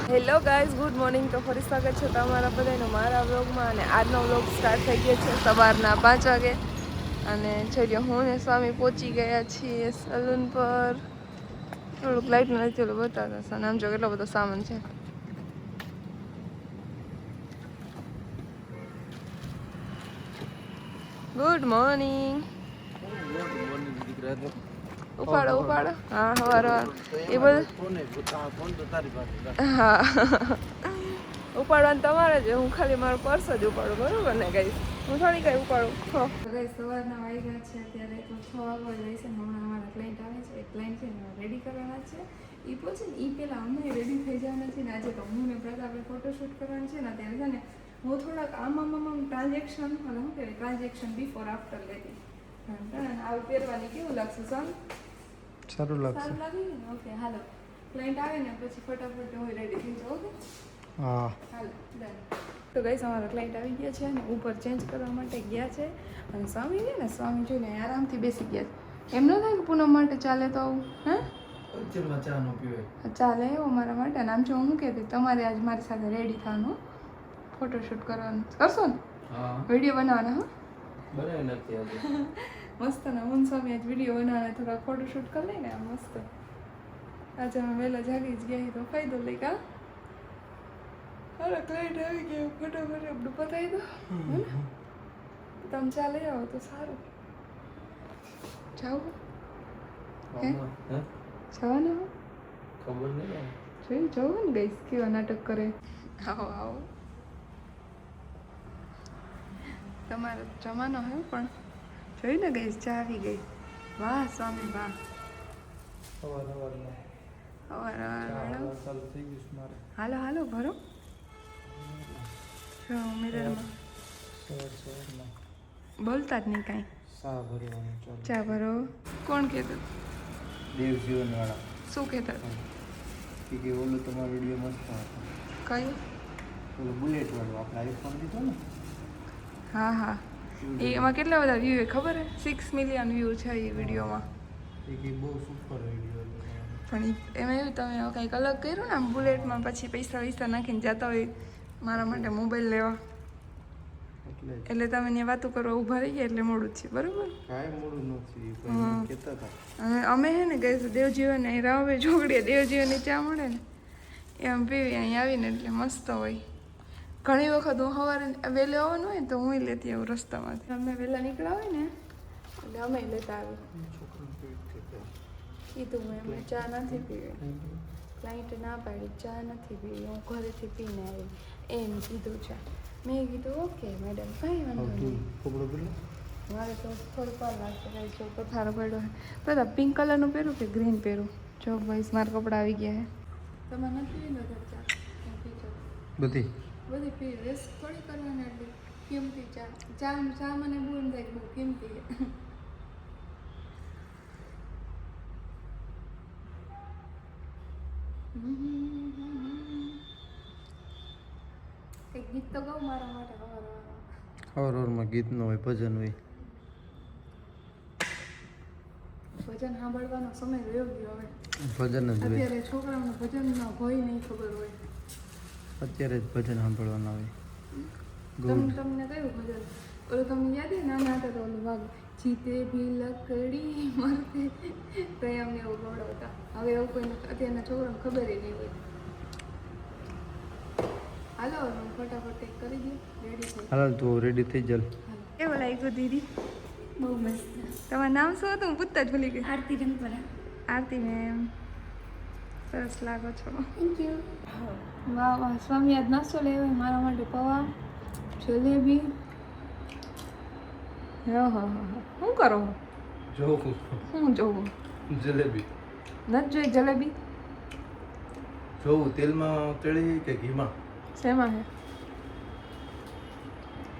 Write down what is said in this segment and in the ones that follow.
Hello guys, good morning. તો ફરી સ્વાગત છે તમારા બધાનો મારા વ્લોગમાં. અને આજનો વ્લોગ સ્ટાર્ટ થઈ ગયો છે સવારના 5 વાગે. અને જોઈ હું ને સ્વામી પહોંચી ગયા છીએ સલૂન પર. થોડુંક લાઇટ નથી ઓલું બતાવતા છે. આમ જો કેટલો બધો સામાન છે. Good morning. ઉપાડો ઉપાડો. હા હવાર એ બધું હા ઉપાડવાનું તમારે જ. હું ખાલી મારું પર્સ જ ઉપાડું, બરોબર ને ગાઈસ? હું થોડી કઈ ઉપાડું. ગાઈસ સવારના વાગ્યા છે અત્યારે તો 6 વાગવા જાય છે. હમણાં અમારા ક્લાયન્ટ આવે છે. એક ક્લાયન્ટ છે ને રેડી કરવાના છે. એ પહોંચે ને એ પહેલાં અમે રેડી થઈ જવાના છે ને. આજે તો હું ને પ્રતાપે ફોટોશૂટ કરવાનું છે ને. ત્યારે છે ને હું થોડાક આમ ટ્રાન્ઝેક્શન અને શું કહેવાય ટ્રાન્ઝેક્શન બિફોર આફ્ટર લેતી. આવું પહેરવાની કેવું લાગશે સન? સારું લાગશે. સારું લાગે ને? ઓકે હાલો. ક્લાયન્ટ આવે ને પછી ફટાફટ હું રેડી થઈ જાઉં. ઓકે હા હાલો ડન. તો ગાઈસ અમારા ક્લાયન્ટ આવી ગયા છે અને ઉપર ચેન્જ કરવા માટે ગયા છે. અને સ્વામી છે ને, સ્વામી જોઈને આરામથી બેસી ગયા છે. એમ ન થાય કે પૂનમ માટે ચાલે તો આવું હે ચા નો પીવે ચાલે એવું મારા માટે. અને આમ જો હું કહેતી તમારે આજ મારી સાથે રેડી થવાનું, ફોટોશૂટ કરવાનું કરશો ને? હા વિડીયો બનાવવાના. હા બનાવી નથી આજે મસ્ત ને હું સ્વામી આજ વિડીયો બનાવવાના, થોડા ફોટોશૂટ કરી લઈને આમ મસ્ત. આજે અમે વહેલા જાગી જ ગયા તો ફાયદો લઈ કા. અરે ક્લાયન્ટ આવી ગયા, ફટાફટ આપણું પતાવી દો. તમે ચાલે આવો તો સારું. જાઓ હે જવાના હો? ખબર નહીં જોઈ જવું ને ગઈશ કેવા નાટક કરે. આવો આવો તમારે જવાનો હે પણ જોઈ ને ગઈશ ચા આવી ગઈ. વાહ સ્વામી વાહ. સવાર ચાલુ થઈ ગયું મારે. હાલો હાલો ભરો. જો મિરરમાં સવારમાં બોલતા જ નહીં કાંઈ. સા ભરવાનું ચાલુ. ચા ભરો. કોણ કહેતું? દેવજીવન વાળા શું કહેતા? કે ઓલું તમારો વિડીયો મસ્ત હતો. કયું? ઓલું બુલેટ વાળું આપણે આઈફોન લીધો ને. હા હા એ એમાં કેટલા બધા વ્યૂ ખબર હે? 6 મિલિયન વ્યૂ છે એ વિડીયોમાં. એ કે બહુ સુપર વિડીયો હતો. પણ એમાં એવું તમે કંઈક અલગ કર્યું ને આમ બુલેટમાં, પછી પૈસા નાખીને જતા હોય મારા માટે મોબાઈલ લેવા, એટલે તમે ત્યાં વાતો કરવા ઊભા રહી ગયા એટલે મોડું છે, બરોબર? કાંઈ મોડું નથી પણ કહેતા હતા. અને અમે હે ને ગઈ દેવજીવન અહીં રાવે જોગડીએ દેવજીવનની ચા મળે ને એ આમ પીવી અહીં આવીને એટલે મસ્ત હોય. ઘણી વખત હું સવારે વહેલે આવવાનું હોય ને તો હું લેતી આવું રસ્તામાંથી. અમે વહેલા નીકળ્યા હોય ને એટલે અમે લેતા આવી. કીધું મેં એમને ચા નથી પીવી. ક્લાયન્ટ ના પાડી ચા નથી પીવી, હું ઘરેથી પીને આવી એમ કીધું છે. મેં કીધું ઓકે મેડમ કાંઈ વાંધો નહીં. મારે તો થોડુંક વાર લાગશે કાંઈ જો પથારો પડ્યો હોય. બધા પિંક કલરનું પહેરું કે ગ્રીન પહેરું? જો ભાઈ મારા કપડાં આવી ગયા હે. તમારે નથી પીવી બધા ચા? બધી પી રેસ થોડી કરવાની એટલી કિંમતી ચા. ચા મને બહુ એમ થાય બહુ કિંમતી છે. એક ગીત તો ગાઉં મારા માટે. હવારમાં ગીત ન હોય, ભજન હોય. ભજન સાંભળવાનો સમય રહ્યો ગયો હવે. ભજન જ હોય અત્યારે છોકરાઓને ભજનનો ભય નહીં ખબર હોય. અત્યારે જ ભજન સાંભળવાના હોય. તમને કયું ભજન? ઓલું તમને યાદ છે નાના હતા તો ઓલું વાગ જીતે ભી લકડી મરતે તો અમને એવું ગવડાવતા. હવે એવું કોઈને અત્યારના છોકરાને ખબર નહીં હોય. હાલો હું ફટાફટ ટેક કરી દઉં. રેડી થઈ હાલ તો રેડી થઈ જાલ. કેવું લાગ્યું દીદી? બહુ મસ્ત. તમારું નામ શું હતું? હું પૂછતા જ ભૂલી ગઈ. આરતી રંગપરા. આરતી મેમ, સરસ લાગો છો. Thank you. વાહ વાહ. સ્વામી આજ નાસ્તો લેવાય મારા માટે પૌવા, જલેબી. હા હા હા. શું કરો? જોવું શું જોવું? જલેબી નથી જોઈ જલેબી? જોવું તેલમાં તળી કે ઘીમાં? શેમાં હે?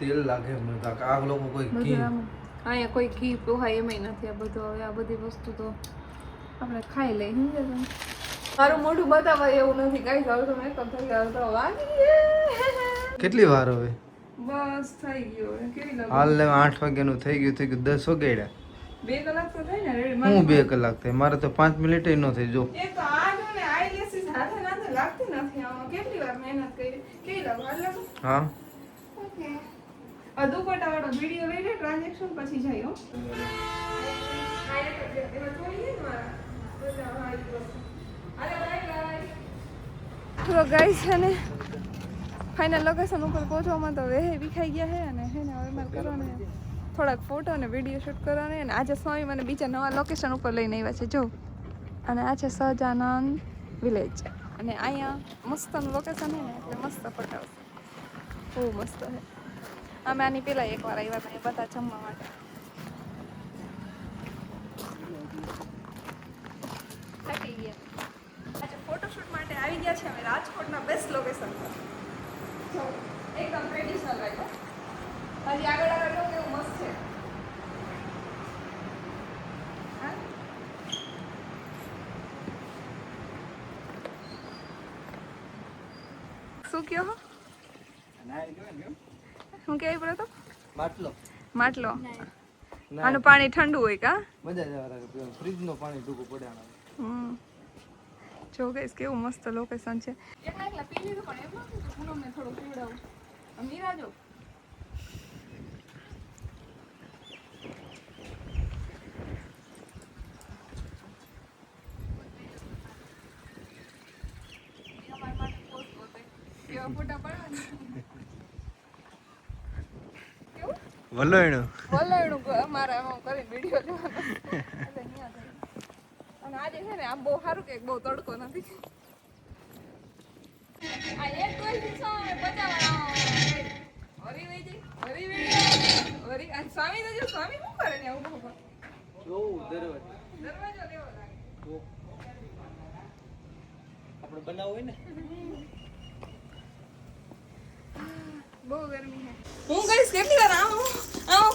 તેલ લાગે મને તો. આ લોકો કોઈ ઘી બધું આમ અહીંયા કોઈ ઘી પોહાય એમાંય નથી. આ બધું હવે આ બધી વસ્તુ તો આપણે ખાઈ લઈ. સમજે તમે? મારું મોઢું બતાવાય એવું નથી કાંઈ. હવે તો મેકઅપ થઈ ગયો તો વાગી કેટલી વાર હવે? બસ થઈ ગયો. કેવી લાગે? હાલ 8 વાગ્યાનું થઈ ગયું 10 વાગ્યા. 2 કલાક તો થઈ ને રેડી. હું 2 કલાક થાય? મારે તો 5 મિનિટ ન થઈ. જો એક તો આ જો ને આઈલેસીસ હાથે નાથે લાગતી નથી. આમાં હા ઓકે આ દુપટ્ટા વાળો વિડિયો લઈ લે ટ્રાન્ઝેક્શન પછી જાય હો તો ગાઈસ છે ને ફાઇનલ લોકેશન ઉપર પહોંચવામાં તો વેહે વિખાઈ ગયા છે અને હે ને હવે મારે કરવાને થોડાક ફોટો અને વિડીયો શૂટ કરવાને અને આજે સ્વામી મને બીજા નવા લોકેશન ઉપર લઈને આવ્યા છે જો અને આ છે સહજાનંદ વિલેજ અને અહીંયા મસ્તનું લોકેશન છે ને એટલે મસ્ત ફોટો આવશે બહુ મસ્ત છે અમે આની પહેલાં એકવાર આવ્યા હતા એ બધા જમવા માટે થાકી ગયા આજે ફોટોશૂટ માટે આવી ગયા છે અમે રાજકોટના બેસ્ટ લોકેશન પર જો એકદમ ટ્રેડિશનલ લાગ્યો હજી આગળ આગળ જો કેવું મસ્ત છે હા? શું કયો હો હું કેવી પડે તો માટલો માટલો આનું પાણી ઠંડુ હોય કા મજા જ આવે ફ્રીજ નું પાણી ટૂંકું પડે હમ જો ગઈશ કેવું મસ્ત લોકેશન છે એકલા એકલા પી લીધું પણ એમ નથી કે પૂનમને થોડું પીવડાવું મીરા જો કેવા ફોટા પાડવાના કેવું વલોયણું વલાયણું અમારે આમ કરી વિડીયો લેવાનો એટલે ન્યા જઈએ. અને આજે છે ને આમ બહુ સારું કે બહુ તડકો નથી આ એક કોઈ દિવસો બચાવવાનો હરી વઈ જઈ હરી હરી આ સ્વામી તો જો સ્વામી શું કરે ને આવું બહુ જોવું દરવાજો દરવાજો લેવો લાગે આપણે બનાવવું હોય ને બહુ ગરમી છે હું કહીશ કેટલી વાર આમ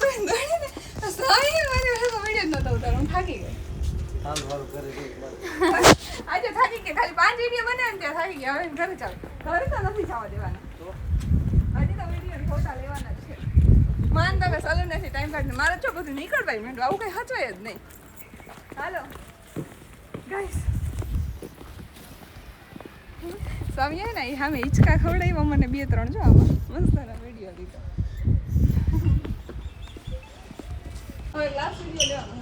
કરીને દોડી ને સ્વામી મને વિડીયો જ નતો ઉતારો હું થાકી ગઈ હાલ વારું કરે છે આજે થાકી ગયા ખાલી 5 વિડીયો બનાવ્યા ને ત્યાં થાકી ગયા હવે ઘરે ચાલ ઘરે તો નથી જવા દેવાના હજી તો વિડીયો ફોટા લેવાના જ છે માન તમે સલૂન નથી ટાઈમ કાઢીને મારે છો બધું નીકળ ભાઈ મેં આવું કઈ હચવાય જ નહીં હાલો ગાઈસ સ્વામી હે ને એ સામે હિંચકા ખવડાવ્યા મને 2-3 જો આમાં મસ્તના વિડીયો લીધો હવે લાસ્ટ વિડીયો લેવાનો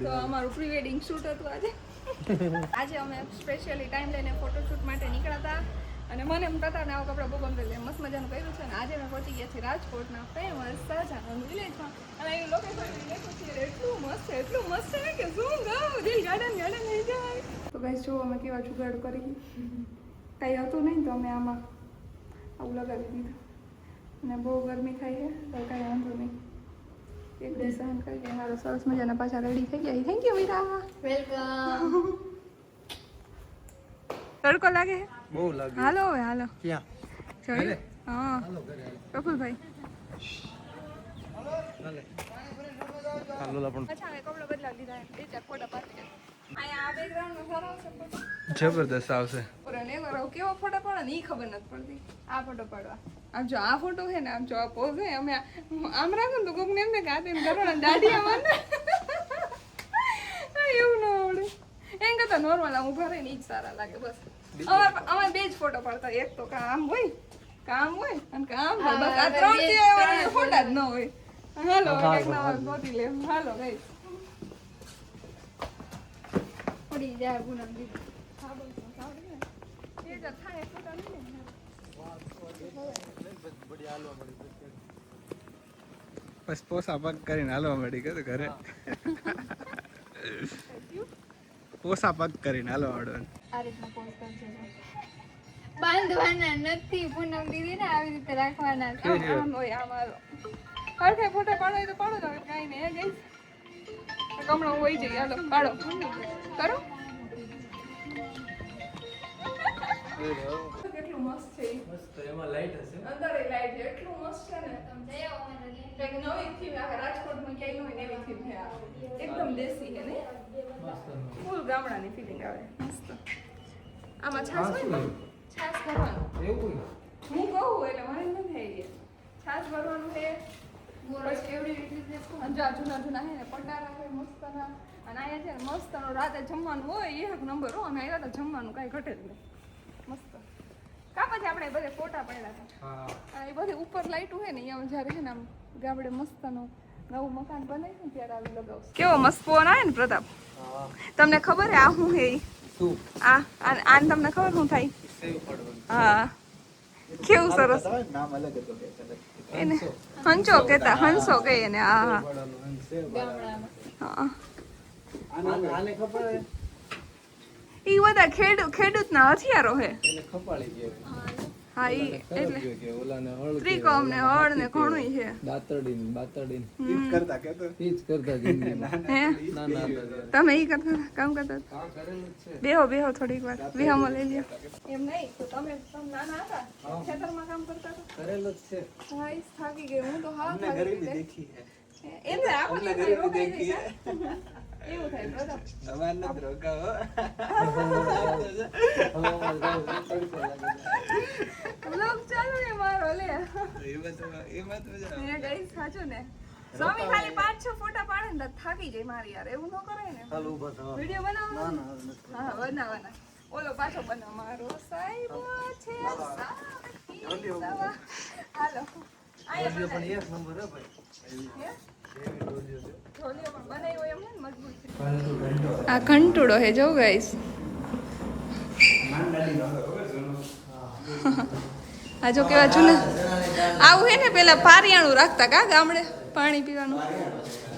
તો અમારું પ્રી વેડિંગ શૂટ હતું આજે અમે સ્પેશિયલી ટાઈમ લઈને ફોટોશૂટ માટે નીકળ્યા હતા અને મને એમ કહેતા ને આવા કપડાં બહુ ગમતા એટલે મસ્ત મજાનું કર્યું છે અને આજે અમે પહોંચી ગયા છીએ રાજકોટના ફેમસ સહજાનંદ વિલેજમાં અને એ લોકેશન એટલું મસ્ત છે ને કે શું ગાવ દિલ ગાર્ડન થઈ જાય તો ગાઈસ જો અમે કેવા જુગાડ કરી કંઈ હતું નહીં તો અમે આમાં આવું લગાવી દીધું અને બહુ ગરમી થાય છે તો કાંઈ વાંધો નહીં એક બે સહન કરી મારો સરસ મજાના પાછા રેડી થઈ ગયા થેન્ક યુ મીરા વેલકમ તડકો લાગે બહુ લાગે હાલો હવે હાલો ક્યાં જોયું હા પ્રફુલભાઈ હાલો પણ અચ્છા હવે કપડા બદલાવી દીધા બે ચાર ફોટા પાડી અહીંયા આ બેકગ્રાઉન્ડમાં સારો આવશે જબરદસ્ત આવશે ને કેવો ફોટો પડે ને એ ખબર નથી પડતી આ ફોટો પાડવા આમ જો આ ફોટો છે ને આમ જો આ પોઝ છે અમે આમ રાખો ને તો કોક ને એમ ને કે આ તેમ કરો દાઢી આમાં એવું ન આવડે એમ કરતા નોર્મલ આમ ઉભા રહીને ઈ જ સારા લાગે બસ અમારે બે જ ફોટો પાડતા એક તો કામ હોય અને કામ હોય બસ આ 3 જે ફોટા જ ન હોય હાલો એક નવા ગોતી લે હાલો ગાઈસ પડી જાય પૂનમ દીદી હા બોલ સાવડી ને એ જ થાય ફોટા નહીં ને બસ પોસા પગ કરીને હાલવા મળી ગયો ઘરે પોસા પગ કરીને હાલવા માંડવાનું આ રીતના પોઝ કરજો બાંધવાના નથી પૂનમ દીદી ને આવી રીતે રાખવાના આમ હોય આમ હાલો હરખે ફોટા પાડો તો પાડો ને કાંઈ નહીં હે ગઈશ કમળો હોય જઈએ હાલો પાડો કરો કેટલું મસ્ત છે મસ્ત એમાં લાઈટ હશે અંદર લાઈટ છે એટલું મસ્ત છે ને તમે જઈ આવો મને કંઈક નવી થીમ આ રાજકોટમાં ક્યાંય ન હોય એવી થીમ છે આ એકદમ દેશી છે ને ફૂલ ગામડાની ફીલિંગ આવે મસ્ત આમાં છાશ હોય ને છાશ ભરવાનું એવું હું કહું એટલે મને નથી આઈડિયા છાશ ભરવાનું છે પછી કેવડી રીતે જૂના જૂના હે ને પટારા હોય મસ્તના અને અહીંયા છે ને મસ્તનો રાતે જમવાનું હોય એક નંબર હો અમે આવ્યા હતા જમવાનું કાંઈ ઘટે જ નહીં મસ્ત કા પછી આપણે બધે ફોટા પડ્યા હતા હા અને એ બધી ઉપર લાઈટું છે ને અહીંયા જ્યારે છે ને આમ ગામડે મસ્તનું નવું મકાન બનાવ્યું ને ત્યારે આવી લગાવશું કેવો મસ્ત પવન આવે ને પ્રતાપ તમને ખબર હે આ શું હે શું આને તમને ખબર શું થાય સેવ પડવાનું હા કેવું સરસ નામ અલગ હતું કે એને હંચો કહેતા હંસો કહીએ ને હા હા પડવાનું સેવ હા આને ખબર હે ઈ બધા ખેડૂતના હથિયારો હે એને ખપાળી ગયો હા ઈ એટલે કે ઓલાને હળ ત્રિકોમ ને હળ ને ઘણું છે બાતડીન ઈ કરતા કેતો ઈ જ કરતા જિંદગીમાં હે ના તમે ઈ કરતા હતા, કામ કરતા હતા? કામ કરેલું જ છે બેહો થોડીક વાર વિહામો લઈ લ્યો એમ નહીં તો તમે નાના હતા ખેતરમાં કામ કરતા હતા કરેલું જ છે હા ઈ થાકી ગઈ હું તો હા અમને થાકી ગરીબી ગઈ દેખી હે એટલે અમને આપણે ગરીબી રોકાઈ દેખી જઈશ, હે હા? એવું થાય પ્રતાપ અમાર નથી રોકાવો વ્લોગ ચાલુ ને મારો લે એમાં તો હે ગાઈસ સાચું ને સ્વામી ખાલી 5-6 ફોટા પાડે ને તો થાકી જાય મારી યાર એવું ન કરાય ને ચાલ ઊભો થો વિડિયો બનાવો હા બનાવવાના ઓલો પાછો બનાવ મારો સાહેબ છે હાલો આયા પણ એક નંબર હે ભાઈ ઢોલિયો પણ બનાવ્યો એમ ને મજબૂત છે આ ઘંટુડો હે જો ગાઈસ આ જો કેવા જૂના આવું હે ને પેલા પારિયાણું રાખતા કા ગામડે પાણી પીવાનું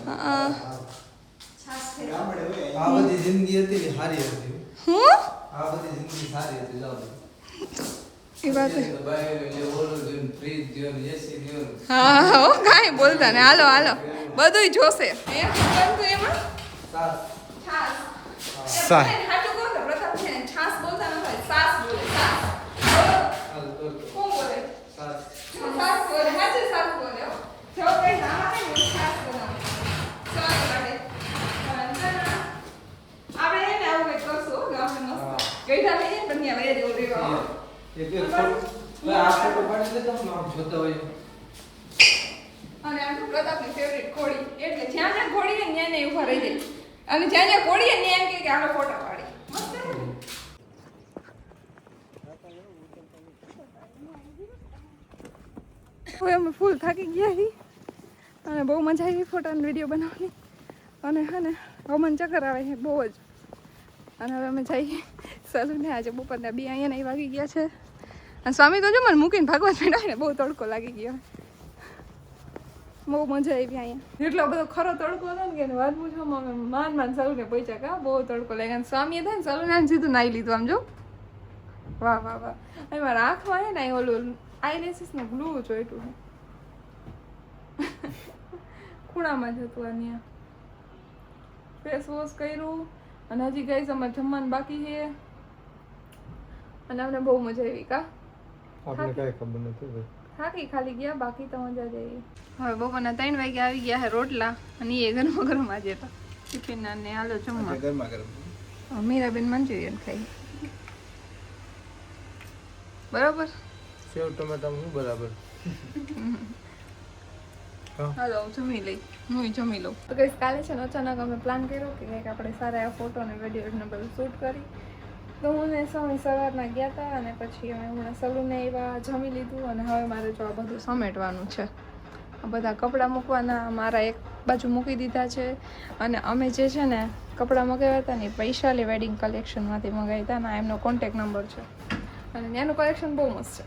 હા આ બધી જિંદગી હતી ને સારી હતી હું આ બધી જિંદગી સારી હતી જાવ એ વાત હે. ફ્રીજ દિયો ને એસી દિયો ને હા હો કાંઈ બોલતા ને હાલો બધુંય જોશે એમ બનતું એમાં સાસ છાસ સાસ. હાચું કહું તો પ્રતાપ છે ને છાસ બોલતા ન હોય સાસ બોલે સાસ બોલો હાલ તો કોણ બોલે સાસ સાસ બોલે હાચું સાસ બોલે હો. જો કઈ ના આવે ને હું છાસ બનાવું સ્વાદ માટે આપણે હે ને આવું કંઈક કરશું હો ગામડે મસ્ત ગઈઢા લઈએ ને પણ ત્યાં લઈ જવું દેવા એક આ ફોટો પાડી લેતો ને આમ જોતા હોય અને આમ તો પ્રતાપની ફેવરેટ ઘોડી એટલે જ્યાં જ્યાં ઘોડી હોય ને ત્યાં ત્યાં ઊભા રહી જાય અને જ્યાં જ્યાં ઘોડી હોય ને ત્યાં એમ કહે કે હાલો ફોટા પાડી મસ્ત છે ને? હવે અમે ફૂલ થાકી ગયા છીએ અને બહુ મજા આવી ફોટા અને વિડીયો બનાવવાની અને હે ને હવે મને ચક્કર આવે છે બહુ જ અને હવે અમે જઈએ સલૂને આજે બપોરના 2 અહીંયા નહીં વાગી ગયા છે અને સ્વામી તો જો મને મૂકીને ભાગવા માંડ્યા ને બહુ તડકો લાગી ગયો બહુ મજા આવી અહીંયા એટલો બધો ખરો તડકો હતો ને કે વાત પૂછવામાં અમે માન સલૂને પહોંચ્યા કા બહુ તડકો લાગ્યો અને સ્વામીએ થાય ને સલૂને સીધું નાહી લીધું આમ જો વાહ અને મારા આંખમાં હે ને ઓલું આઈલેસીસનું ગ્લુ જોઈતું છે ખૂણામાં જ હતું આ ત્યાં ફેસ વોશ કર્યું અને હજી ગઈ અમારે જમવાનું બાકી છે અને અમને બહુ મજા આવી કા આપણે કઈ ખબર નથી ભાઈ થાકી ખાલી ગયા બાકી તો મજા જ આવી હવે બપોરના 3 વાગે આવી ગયા છે રોટલા અને એ ગરમા ગરમ આજે તો ટિફિનના ને હાલો જમવા ગરમા ગરમ મીરાબેન મંચુરિયન ખાઈ બરાબર સેવ ટમેટા હું બરાબર હાલો હું જમી લઈ હું જમી લઉં તો કઈ કાલે છે ને અચાનક અમે પ્લાન કર્યો કે કંઈક આપણે સારા એવા ફોટો અને વિડીયો ને બધું શૂટ કરી તો હું ને સ્વામી સવારના ગયા હતા અને પછી અમે હમણાં સલૂને આવ્યા જમી લીધું અને હવે મારે જો આ બધું સમેટવાનું છે આ બધા કપડાં મૂકવાના મારા એક બાજુ મૂકી દીધા છે અને અમે જે છે ને કપડાં મગાવ્યા હતા ને એ પૈસાલી વેડિંગ કલેક્શનમાંથી મગાવ્યા હતા ને એમનો કોન્ટેક નંબર છે અને ત્યાંનું કલેક્શન બહુ મસ્ત છે